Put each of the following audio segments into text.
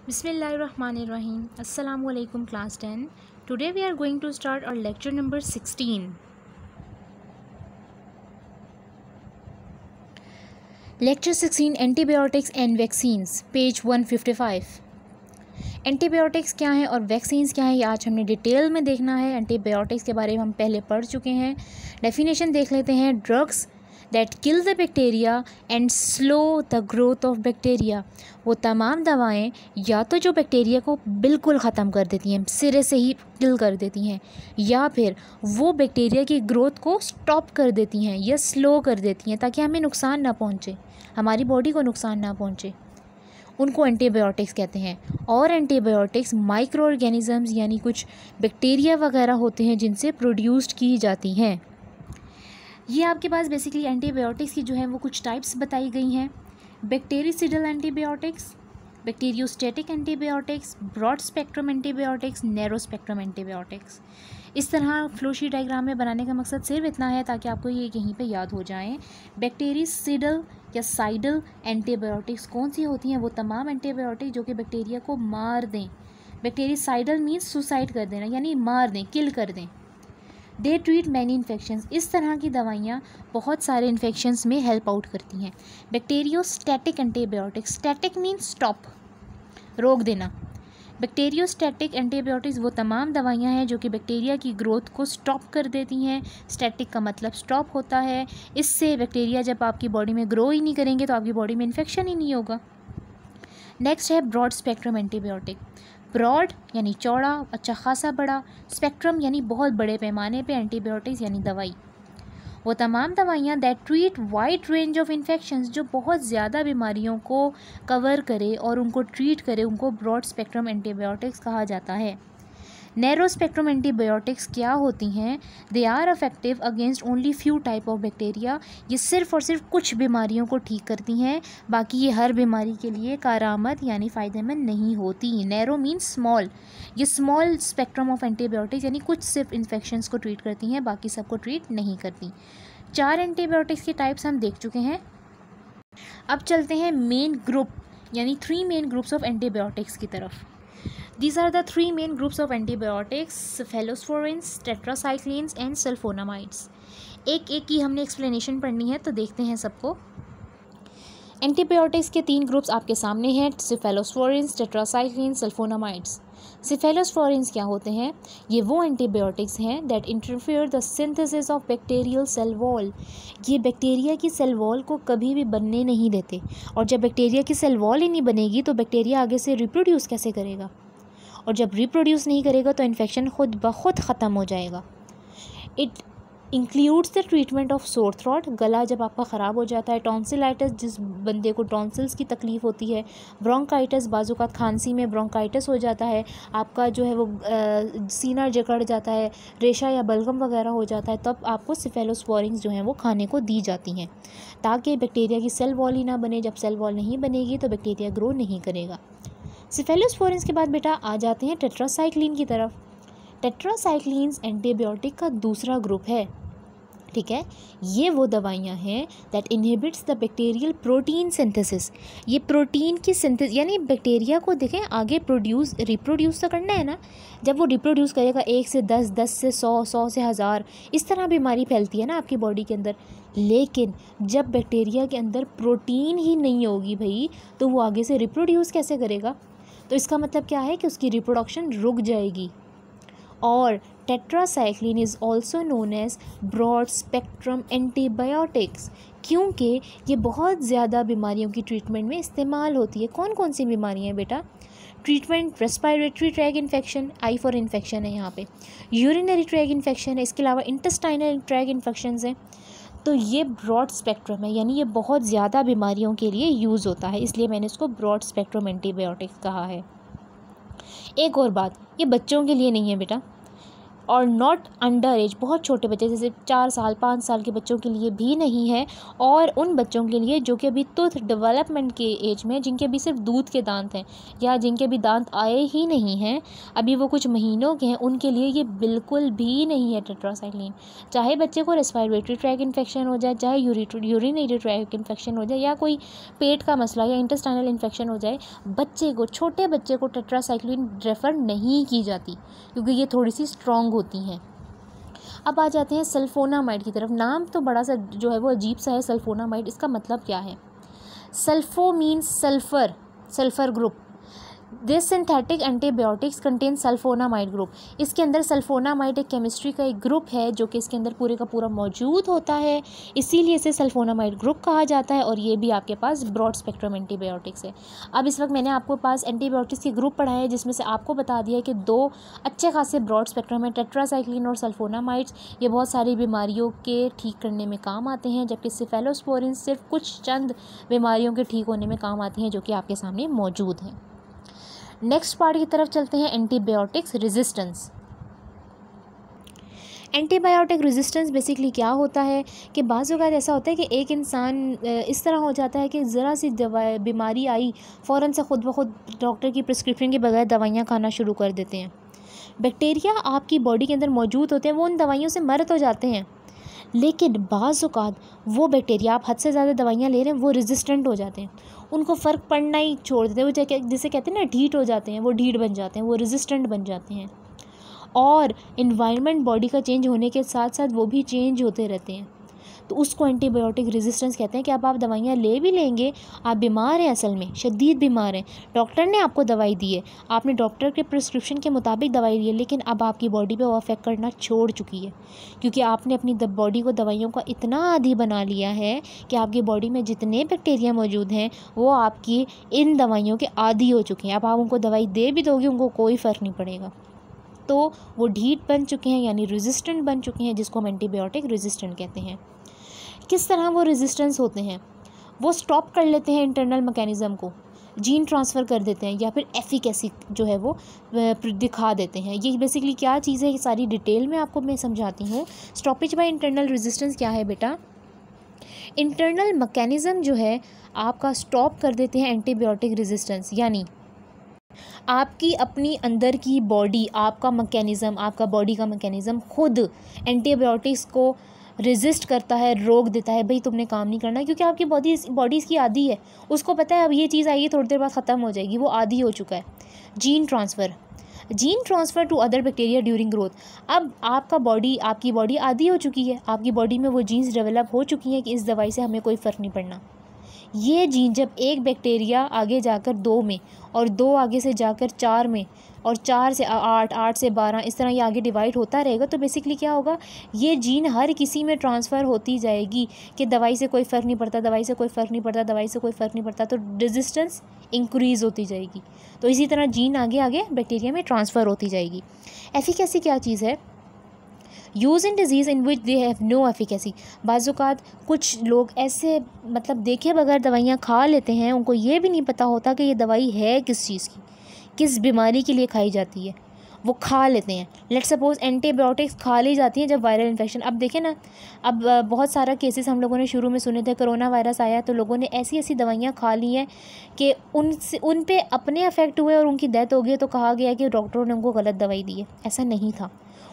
Bismillahirrahmanirrahim. Assalamu alaikum class 10. Today we are going to start our lecture number 16. Lecture 16 Antibiotics and Vaccines page 155. Antibiotics क्या है और vaccines क्या है ये आज हमने डिटेल में देखना है। एंटीबायोटिक्स के बारे में हम पहले पढ़ चुके हैं। डेफिनेशन देख लेते हैं। Drugs that kill the bacteria and slow the growth of bacteria. वो तमाम दवाएं या तो जो बैक्टीरिया को बिल्कुल ख़त्म कर देती हैं, सिरे से ही किल कर देती हैं, या फिर वो बैक्टीरिया की ग्रोथ को स्टॉप कर देती हैं या स्लो कर देती हैं ताकि हमें नुकसान ना पहुँचे, हमारी बॉडी को नुकसान ना पहुँचे, उनको एंटीबायोटिक्स कहते हैं। और एंटीबायोटिक्स माइक्रो ऑर्गेनिजम्स यानी कुछ बैक्टीरिया वगैरह होते हैं जिनसे प्रोड्यूस्ड की जाती हैं। ये आपके पास बेसिकली एंटीबायोटिक्स की जो है वो कुछ टाइप्स बताई गई हैं। Bactericidal antibiotics, bacteriostatic antibiotics, broad spectrum antibiotics, narrow spectrum antibiotics. इस तरह फ्लोशीट डायग्राम में बनाने का मकसद सिर्फ इतना है ताकि आपको ये यहीं पे याद हो जाएं। बैक्टीरिसिडल या साइडल एंटीबायोटिक्स कौन सी होती हैं? वो तमाम एंटीबायोटिक जो कि बैक्टीरिया को मार दें। बैक्टीरिसाइडल मीन्स सुसाइड कर देना, यानी मार दें, किल कर दें। They treat many infections. इस तरह की दवाइयाँ बहुत सारे इन्फेक्शंस में हेल्प आउट करती हैं। Bacteriostatic antibiotics, static means stop, रोक देना। बैक्टीरियोस्टैटिक एंटीबायोटिक्स वो तमाम दवाइयाँ हैं जो कि बैक्टीरिया की ग्रोथ को स्टॉप कर देती हैं। स्टैटिक का मतलब स्टॉप होता है। इससे बैक्टीरिया जब आपकी बॉडी में ग्रो ही नहीं करेंगे तो आपकी बॉडी में इन्फेक्शन ही नहीं होगा। नेक्स्ट है ब्रॉड स्पेक्ट्रम एंटीबायोटिक। ब्रॉड यानी चौड़ा, अच्छा खासा बड़ा, स्पेक्ट्रम यानी बहुत बड़े पैमाने पे, एंटीबायोटिक्स यानी दवाई। वो तमाम दवाइयाँ that treat wide range of infections, जो बहुत ज़्यादा बीमारियों को कवर करे और उनको ट्रीट करे, उनको ब्रॉड स्पेक्ट्रम एंटीबायोटिक्स कहा जाता है। नैरो स्पेक्ट्रम एंटीबायोटिक्स क्या होती हैं? They are effective against only few type of bacteria. ये सिर्फ़ और सिर्फ कुछ बीमारियों को ठीक करती हैं, बाकी ये हर बीमारी के लिए कारआमद यानी फ़ायदेमंद नहीं होती। Narrow means small. ये स्मॉल स्पेक्ट्रम ऑफ एंटीबायोटिक्स यानी कुछ सिर्फ इन्फेक्शंस को ट्रीट करती हैं, बाकी सबको ट्रीट नहीं करती। 4 एंटीबायोटिक्स के टाइप्स हम देख चुके हैं। अब चलते हैं मेन ग्रुप यानी 3 मेन ग्रुप्स ऑफ एंटीबायोटिक्स की तरफ। These are the 3 main groups of antibiotics: cephalosporins, tetracyclines and sulfonamides। एक एक की हमने एक्सप्लेनेशन पढ़नी है तो देखते हैं सबको। एंटीबायोटिक्स के 3 ग्रुप्स आपके सामने हैं: cephalosporins, tetracyclines, sulfonamides। cephalosporins क्या होते हैं? ये वो एंटीबायोटिक्स हैं that interfere the synthesis of bacterial cell wall. ये बैक्टीरिया की सेल वॉल को कभी भी बनने नहीं देते, और जब बैक्टीरिया की सेल वॉल ही नहीं बनेगी तो बैक्टीरिया आगे से रिप्रोड्यूस कैसे करेगा, और जब रिप्रोड्यूस नहीं करेगा तो इन्फेक्शन खुद ब खुद ख़त्म हो जाएगा। It includes the treatment of sore throat, गला जब आपका ख़राब हो जाता है, टॉन्सिलाइटिस जिस बंदे को टॉन्सिल्स की तकलीफ़ होती है, ब्रोंकाइटिस, बाज़ुकात खांसी में ब्रोंकाइटिस हो जाता है, आपका जो है वो सीना जकड़ जाता है, रेशा या बलगम वगैरह हो जाता है, तब आपको सेफेलोस्पोरिन्स जो हैं वो खाने को दी जाती हैं ताकि बैक्टीरिया की सेल वॉल ही ना बने। जब सेल वॉल नहीं बनेगी तो बैक्टीरिया ग्रो नहीं करेगा। सेफेलोस्पोरिन्स के बाद बेटा आ जाते हैं टेट्रासाइक्लिन की तरफ। टेट्रासाइक्लिन्स एंटीबायोटिक का दूसरा ग्रुप है, ठीक है। ये वो दवाइयाँ हैं that inhibits the bacterial protein synthesis. ये प्रोटीन की सिंथेसिस यानी बैक्टीरिया को देखें आगे रिप्रोड्यूस तो करना है ना। जब वो रिप्रोड्यूस करेगा 1 से 10, 10 से 100, 100 से 1000, इस तरह बीमारी फैलती है ना आपकी बॉडी के अंदर। लेकिन जब बैक्टीरिया के अंदर प्रोटीन ही नहीं होगी भाई, तो वो आगे से रिप्रोड्यूस कैसे करेगा? तो इसका मतलब क्या है कि उसकी रिप्रोडक्शन रुक जाएगी। और tetracycline is also known as broad spectrum antibiotics, क्योंकि ये बहुत ज़्यादा बीमारियों की ट्रीटमेंट में इस्तेमाल होती है। कौन कौन सी बीमारियाँ हैं बेटा? Treatment respiratory tract infection, I for infection है यहाँ पे, यूरिनरी ट्रैक इन्फेक्शन है, इसके अलावा इंटेस्टाइनल ट्रैक इन्फेक्शंस हैं। तो ये ब्रॉड स्पेक्ट्रम है, यानी ये बहुत ज़्यादा बीमारियों के लिए यूज़ होता है, इसलिए मैंने इसको ब्रॉड स्पेक्ट्रम एंटीबायोटिक्स कहा है। एक और बात, ये बच्चों के लिए नहीं है बेटा, और नॉट अंडर एज, बहुत छोटे बच्चे जैसे 4 साल 5 साल के बच्चों के लिए भी नहीं है, और उन बच्चों के लिए जो कि अभी टूथ डेवलपमेंट के एज में, जिनके अभी सिर्फ दूध के दांत हैं या जिनके भी दांत आए ही नहीं हैं, अभी वो कुछ महीनों के हैं, उनके लिए ये बिल्कुल भी नहीं है टेट्रासाइक्लिन। चाहे बच्चे को रेस्पिरेटरी ट्रैक इन्फेक्शन हो जाए, चाहे यूरिनरी ट्रैक इन्फेक्शन हो जाए, या कोई पेट का मसला या इंटेस्टाइनल इन्फेक्शन हो जाए, बच्चे को, छोटे बच्चे को टेट्रासाइक्लिन रेफ़र नहीं की जाती क्योंकि ये थोड़ी सी स्ट्रॉन्ग होती हैं। अब आ जाते हैं सल्फोनामाइड की तरफ। नाम तो बड़ा सा जो है वो अजीब सा है, सल्फोनामाइड। इसका मतलब क्या है? Sulpho means sulphur, sulphur group. This synthetic antibiotics contain sulphonamide group. इसके अंदर सल्फोनामाइड एक केमिस्ट्री का एक ग्रुप है जो कि इसके अंदर पूरे का पूरा मौजूद होता है, इसीलिए इसे सल्फोनामाइड ग्रुप कहा जाता है, और ये भी आपके पास ब्रॉड स्पेक्ट्रम एंटीबायोटिक्स है। अब इस वक्त मैंने आपको पास एंटीबायोटिक्स के ग्रुप पढ़ाए हैं, जिसमें से आपको बता दिया है कि 2 अच्छे खासे ब्रॉड स्पेक्ट्रम है, टेट्रासाइक्लिन और सल्फोनामाइड्स। ये बहुत सारी बीमारियों के ठीक करने में काम आते हैं, जबकि सेफेलोस्पोरिन सिर्फ कुछ चंद बीमारियों के ठीक होने में काम आती हैं, जो कि आपके सामने मौजूद हैं। नेक्स्ट पार्ट की तरफ चलते हैं, antibiotics resistance. Antibiotic resistance basically क्या होता है कि बाज़ औक़ात ऐसा होता है कि एक इंसान इस तरह हो जाता है कि ज़रा सी बीमारी आई, फ़ौरन से ख़ुद ब खुद डॉक्टर की प्रिस्क्रिप्शन के बगैर दवाइयाँ खाना शुरू कर देते हैं। बैक्टीरिया आपकी बॉडी के अंदर मौजूद होते हैं, वो उन दवाइयों से मर तो जाते हैं, लेकिन बाज़ औक़ात वो बैक्टीरिया, आप हद से ज़्यादा दवाइयाँ ले रहे हैं, वो रेजिस्टेंट हो जाते हैं, उनको फ़र्क पड़ना ही छोड़ देते हैं। वो जिसे कहते हैं ना ढीठ हो जाते हैं, वो ढीठ बन जाते हैं, वो रेजिस्टेंट बन जाते हैं। और इन्वायरमेंट बॉडी का चेंज होने के साथ साथ वो भी चेंज होते रहते हैं, तो उसको एंटीबायोटिक रेजिस्टेंस कहते हैं। कि अब आप दवाइयाँ ले भी लेंगे, आप बीमार हैं, असल में शदीद बीमार हैं, डॉक्टर ने आपको दवाई दी है, आपने डॉक्टर के प्रिस्क्रिप्शन के मुताबिक दवाई ली है, लेकिन अब आपकी बॉडी पे वो अफेक्ट करना छोड़ चुकी है, क्योंकि आपने अपनी बॉडी को दवाइयों का इतना आदी बना लिया है कि आपकी बॉडी में जितने बैक्टीरिया मौजूद हैं वो आपकी इन दवाइयों के आदी हो चुके हैं। अब आप उनको दवाई दे भी दोगे, उनको कोई फ़र्क नहीं पड़ेगा, तो वो ढीठ बन चुके हैं, यानी रेजिस्टेंट बन चुके हैं, जिसको हम एंटीबायोटिक रेजिस्टेंट कहते हैं। किस तरह वो रेजिस्टेंस होते हैं? वो स्टॉप कर लेते हैं इंटरनल मैकेनिज़्म को, जीन ट्रांसफ़र कर देते हैं, या फिर एफिकेसी जो है वो दिखा देते हैं। ये बेसिकली क्या चीज़ है, ये सारी डिटेल में आपको मैं समझाती हूँ। स्टॉपेज बाय इंटरनल रेजिस्टेंस क्या है बेटा? इंटरनल मैकेनिज़्म जो है आपका स्टॉप कर देते हैं एंटीबायोटिक रेजिस्टेंस, यानी आपकी अपनी अंदर की बॉडी, आपका मैकेनिज़्म, आपका बॉडी का मैकेनिज़्म खुद एंटीबायोटिक्स को रेजिस्ट करता है, रोक देता है, भाई तुमने काम नहीं करना, क्योंकि आपकी बॉडी इसकी आदी है, उसको पता है अब ये चीज़ आएगी थोड़ी देर बाद ख़त्म हो जाएगी, वो आदी हो चुका है। Gene transfer to other bacteria during growth. अब आपकी बॉडी आदी हो चुकी है, आपकी बॉडी में वो जीन्स डेवलप हो चुकी हैं कि इस दवाई से हमें कोई फ़र्क नहीं पड़ना। ये जीन जब एक बैक्टीरिया आगे जाकर 2 में, और 2 आगे से जाकर 4 में, और 4 से 8, 8 से 12, इस तरह ये आगे डिवाइड होता रहेगा, तो बेसिकली क्या होगा, ये जीन हर किसी में ट्रांसफ़र होती जाएगी कि दवाई से कोई फ़र्क नहीं पड़ता, दवाई से कोई फ़र्क नहीं पड़ता, दवाई से कोई फ़र्क नहीं पड़ता, तो रेजिस्टेंस इंक्रीज़ होती जाएगी। तो इसी तरह जीन आगे आगे बैक्टीरिया में ट्रांसफ़र होती जाएगी। एफिकेसी क्या चीज़ है? Use in disease in which they have no efficacy. बाज़ औक़ात कुछ लोग ऐसे मतलब देखे बगैर दवाइयाँ खा लेते हैं, उनको ये भी नहीं पता होता कि ये दवाई है किस चीज़ की, किस बीमारी के लिए खाई जाती है, वो खा लेते हैं। लेट्स सपोज़ एंटीबायोटिक्स खा ली जाती हैं जब वायरल इन्फेक्शन। अब देखें ना, अब बहुत सारा केसेस हम लोगों ने शुरू में सुने थे, कोरोना वायरस आया तो लोगों ने ऐसी ऐसी दवाइयाँ खा ली हैं कि उन पे अपने अफेक्ट हुए और उनकी डेथ हो गई, तो कहा गया कि डॉक्टरों ने उनको गलत दवाई दी है। ऐसा नहीं था,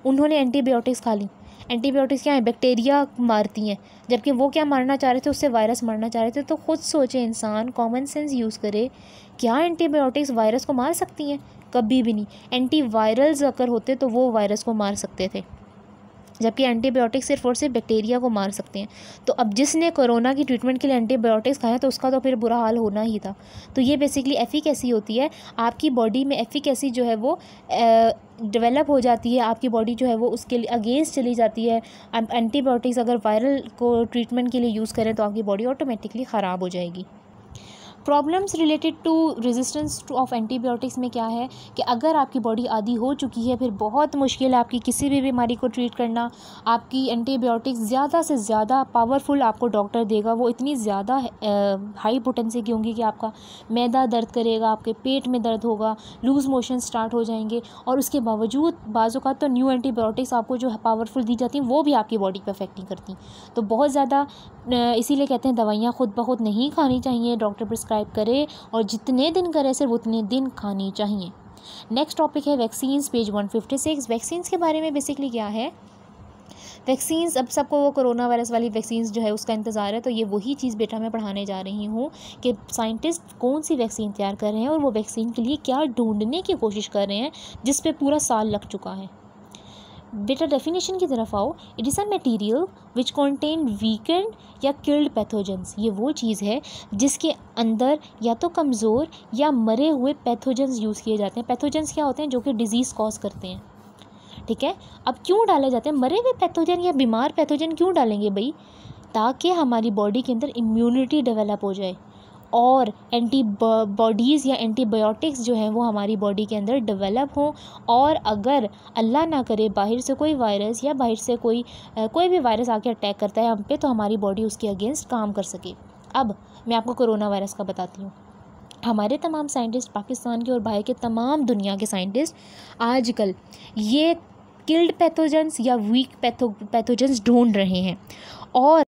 उन्होंने एंटीबायोटिक्स खा ली। एंटीबायोटिक्स क्या है? बैक्टीरिया मारती हैं, जबकि वो क्या मारना चाह रहे थे, उससे वायरस मारना चाह रहे थे। तो खुद सोचे इंसान, कॉमन सेंस यूज़ करे, क्या एंटीबायोटिक्स वायरस को मार सकती हैं? कभी भी नहीं। एंटीवायरल्स अगर होते तो वो वायरस को मार सकते थे, जबकि एंटीबायोटिक्स सिर्फ और सिर्फ बैक्टीरिया को मार सकते हैं। तो अब जिसने कोरोना की ट्रीटमेंट के लिए एंटीबायोटिक्स खाया तो उसका तो फिर बुरा हाल होना ही था। तो ये बेसिकली एफिकेसी होती है, आपकी बॉडी में एफिकेसी जो है वो डेवलप हो जाती है, आपकी बॉडी जो है वो उसके लिए अगेंस्ट चली जाती है। एंटीबायोटिक्स अगर वायरल को ट्रीटमेंट के लिए यूज़ करें तो आपकी बॉडी ऑटोमेटिकली ख़राब हो जाएगी। Problems related to resistance to of antibiotics में क्या है कि अगर आपकी बॉडी आदी हो चुकी है फिर बहुत मुश्किल है आपकी किसी भी बीमारी को ट्रीट करना। आपकी एंटीबायोटिक्स ज़्यादा से ज़्यादा पावरफुल आपको डॉक्टर देगा, वो इतनी ज़्यादा हाई पोटेंसी की होंगी कि आपका मैदा दर्द करेगा, आपके पेट में दर्द होगा, लूज़ मोशन स्टार्ट हो जाएंगे। और उसके बावजूद बाज़ औक़ात तो न्यू एंटीबायोटिक्स आपको जो पावरफुल दी जाती हैं वो भी आपकी बॉडी पे अफेक्ट नहीं करती। तो बहुत ज़्यादा इसीलिए कहते हैं दवाइयाँ खुद ब खुद नहीं खानी चाहिए, डॉक्टर प्रिस्क्राइब करे और जितने दिन करे सिर्फ उतने दिन खानी चाहिए। नेक्स्ट टॉपिक है वैक्सीन्स, पेज 156। वैक्सीन्स के बारे में बेसिकली क्या है, वैक्सीन्स अब सबको वो कोरोना वायरस वाली वैक्सीन्स जो है उसका इंतज़ार है, तो ये वही चीज़ बेटा मैं पढ़ाने जा रही हूँ कि साइंटिस्ट कौन सी वैक्सीन तैयार कर रहे हैं और वो वैक्सीन के लिए क्या ढूंढने की कोशिश कर रहे हैं जिस पे पूरा साल लग चुका है। बेटा डेफिनेशन की तरफ आओ। It is a material which contain weekend या किल्ड पैथोजेंस। ये वो चीज़ है जिसके अंदर या तो कमज़ोर या मरे हुए पैथोजेंस यूज़ किए जाते हैं। पैथोजेंस क्या होते हैं, जो कि डिजीज़ कॉज करते हैं, ठीक है। अब क्यों डाले जाते हैं मरे हुए पैथोजन या बीमार पैथोजन क्यों डालेंगे भाई, ताकि हमारी बॉडी के अंदर इम्यूनिटी डेवलप हो जाए और एंटीबॉडीज़ या एंटीबायोटिक्स जो हैं वो हमारी बॉडी के अंदर डेवलप हों। और अगर अल्लाह ना करे बाहर से कोई वायरस या बाहर से कोई भी वायरस आके अटैक करता है हम पे, तो हमारी बॉडी उसके अगेंस्ट काम कर सके। अब मैं आपको कोरोना वायरस का बताती हूँ। हमारे तमाम साइंटिस्ट, पाकिस्तान के और बाहर के तमाम दुनिया के साइंटिस्ट आजकल ये किल्ड पैथोजेंस या वीक पैथोजेंस ढूंढ रहे हैं और